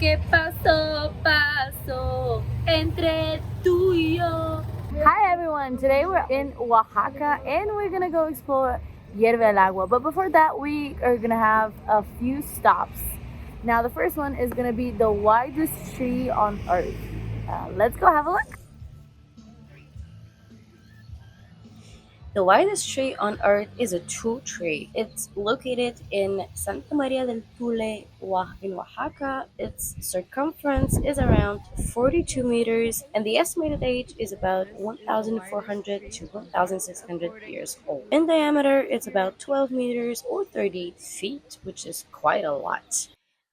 ¿Qué pasó entre tú y yo? Hi everyone, today we're in Oaxaca and we're gonna go explore Hierve el Agua. But before that, we are gonna have a few stops. Now the first one is gonna be the widest tree on earth. Let's go have a look. The widest tree on earth is a true tree. It's located in Santa Maria del Tule in Oaxaca. Its circumference is around 42 meters and the estimated age is about 1,400 to 1,600 years old. In diameter, it's about 12 meters or 38 feet, which is quite a lot.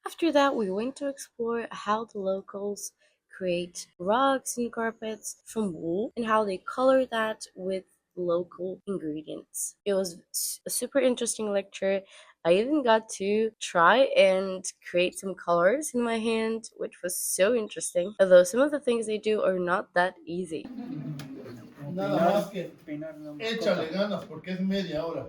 After that, we went to explore how the locals create rugs and carpets from wool and how they color that with local ingredients. It was a super interesting lecture. I even got to try and create some colors in my hand, which was so interesting. Although some of the things they do are not that easy. Nada más que échale ganas porque es media hora.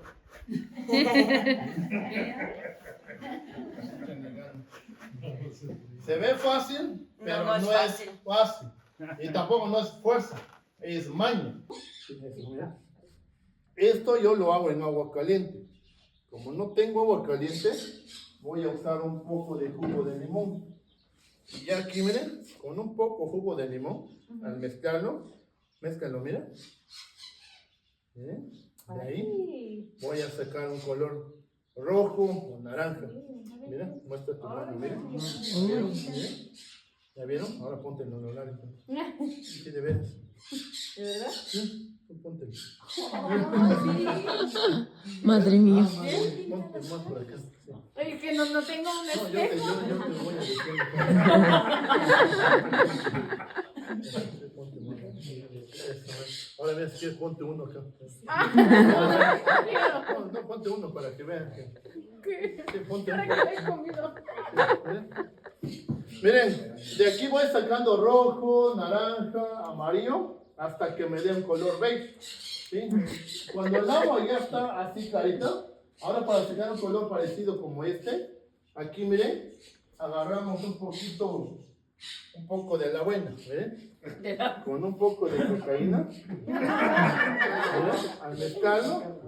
Se ve fácil, pero no es fácil. Y tampoco no es fuerza, es maña. Esto yo lo hago en agua caliente. Como no tengo agua caliente, voy a usar un poco de jugo de limón. Y ya aquí, miren, con un poco jugo de limón, al mezclarlo, mézcalo, mira. ¿Miren? De ahí voy a sacar un color rojo o naranja. Mira, muestra tu mano, mira. ¿Vieron? ¿Ya vieron? Ahora ponte en los labios. Sí, de veras. ¿De verdad? Sí, póntelo. Madre mía. Ponte más por acá. Sí. Oye, que no tengo un espejo. Yo te voy a decir. Ponte más. Ahora ves si quieres, ponte uno acá. No, ponte uno para que vean que. Sí, ponte uno. Miren, de aquí voy sacando rojo, naranja, amarillo, hasta que me dé un color beige. ¿Sí? Cuando el agua ya está así clarita, ahora para sacar un color parecido como este, aquí miren, agarramos un poco de la buena, ¿ven? Con un poco de cocaína, ¿miren? Al mezclarlo,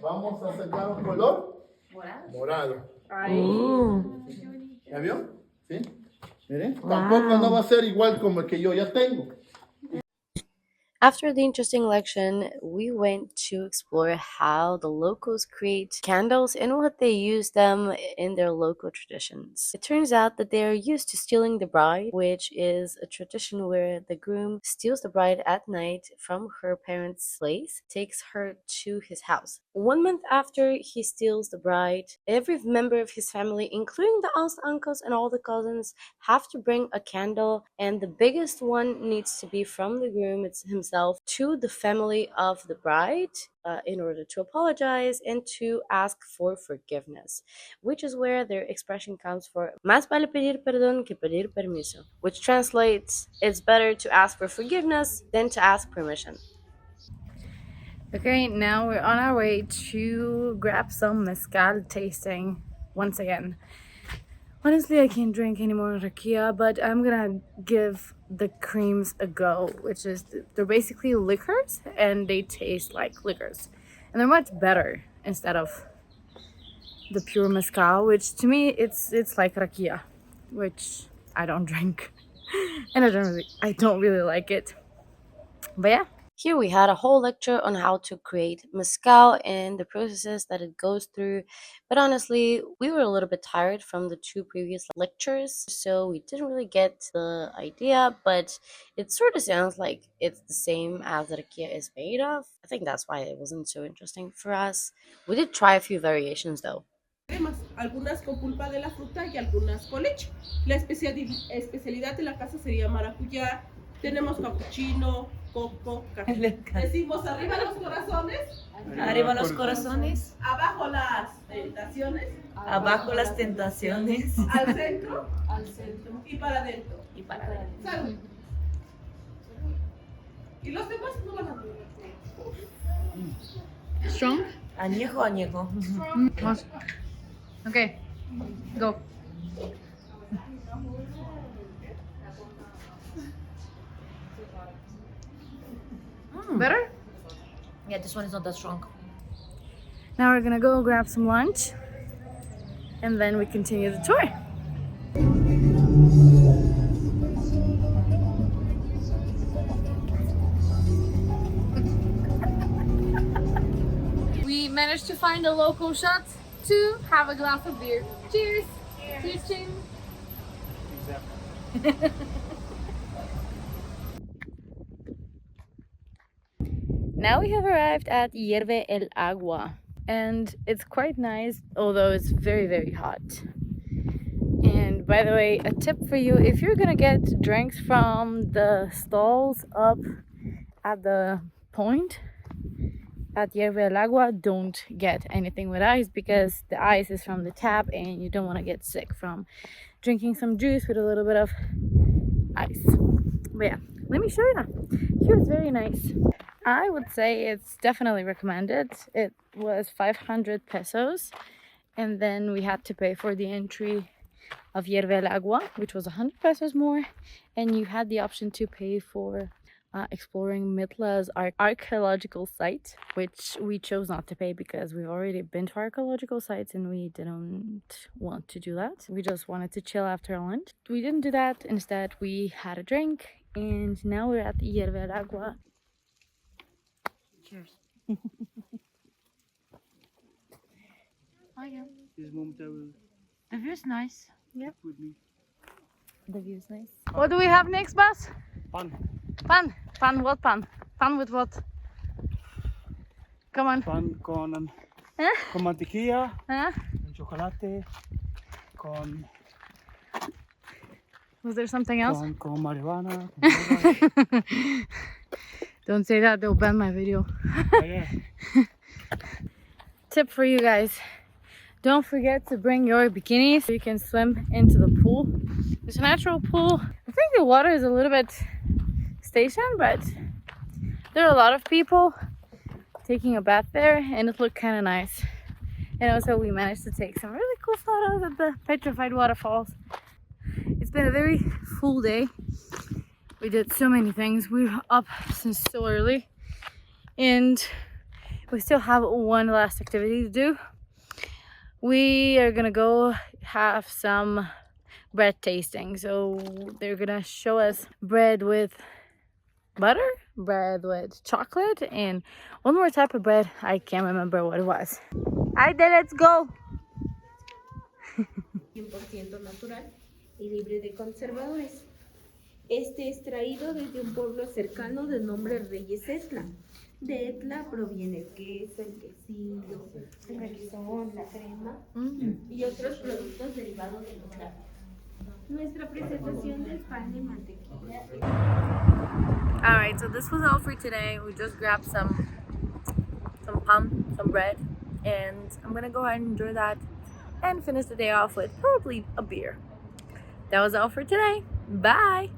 vamos a sacar un color morado. ¿Ya vio? ¿Sí? Miren, tampoco no va a ser igual como el que yo ya tengo. After the interesting election, we went to explore how the locals create candles and what they use them in their local traditions. It turns out that they are used to stealing the bride, which is a tradition where the groom steals the bride at night from her parents' place, takes her to his house. 1 month after he steals the bride, every member of his family, including the aunts, uncles, and all the cousins, have to bring a candle, and the biggest one needs to be from the groom himself to the family of the bride in order to apologize and to ask for forgiveness, which is where their expression comes for más vale pedir perdón que pedir permiso, which translates it's better to ask for forgiveness than to ask permission. Okay, now we're on our way to grab some mescal tasting once again. Honestly, I can't drink any more rakia, but I'm gonna give the creams a go, which is they're basically liquors and they taste like liquors. And they're much better instead of the pure mezcal, which to me it's like rakia, which I don't drink. And I don't really like it. But yeah. Here we had a whole lecture on how to create mezcal and the processes that it goes through, but honestly, we were a little bit tired from the 2 previous lectures, so we didn't really get the idea, but it sort of sounds like it's the same as the rakia is made of. I think that's why it wasn't so interesting for us. We did try a few variations though. Algunas con pulpa de la fruta y algunas con leche. La especialidad de la casa sería maracuyá. Tenemos capuchino, coco, café. Decimos arriba los corazones. Arriba los corazones. Abajo las tentaciones. Abajo las tentaciones. Al centro. Y para adentro. Salud. Y los demás no van a ver. Strong? Añejo. Okay, go. Better? Yeah, this one is not that strong. Now we're gonna go grab some lunch and then we continue the tour. We managed to find a local shop to have a glass of beer. Cheers! Cheers, Ching! Now we have arrived at Hierve el Agua, and it's quite nice, although it's very, very hot. And by the way, a tip for you, if you're gonna get drinks from the stalls up at the point at Hierve el Agua, don't get anything with ice, because the ice is from the tap and you don't want to get sick from drinking some juice with a little bit of ice. But yeah, let me show you. Here it's very nice. I would say it's definitely recommended. It was 500 pesos, and then we had to pay for the entry of Hierve el Agua, which was 100 pesos more, and you had the option to pay for exploring Mitla's archaeological site, which we chose not to pay because we've already been to archaeological sites and we didn't want to do that. We just wanted to chill after lunch. We didn't do that. Instead, we had a drink, and now we're at Hierve el Agua. Cheers. This moment I will The view is nice. with me. The view is nice. What do we have next, Bas? Pan. Pan. Pan, what pan? Pan with what? Come on. Pan con mantequilla, con chocolate, con Was there something else? con marijuana. Con Don't say that, they'll ban my video. yeah. Tip for you guys. Don't forget to bring your bikinis so you can swim into the pool. It's a natural pool. I think the water is a little bit stationed, but there are a lot of people taking a bath there and it looked kind of nice. And also we managed to take some really cool photos at the Petrified Waterfalls. It's been a very full day. We did so many things. We were up since so early and we still have one last activity to do. We are gonna go have some bread tasting. So they're gonna show us bread with butter, bread with chocolate, and one more type of bread. I can't remember what it was. Alright, then let's go. 100% natural y libre de conservadores. Este es traído desde un pueblo cercano de nombre Reyes Etla. De Etla proviene el queso, el quesillo, el requesón, la crema y otros productos derivados de los granos. Nuestra presentación del pan de mantequilla. Alright, so this was all for today. We just grabbed some pan, some bread, and I'm gonna go ahead and enjoy that and finish the day off with probably a beer. That was all for today. Bye!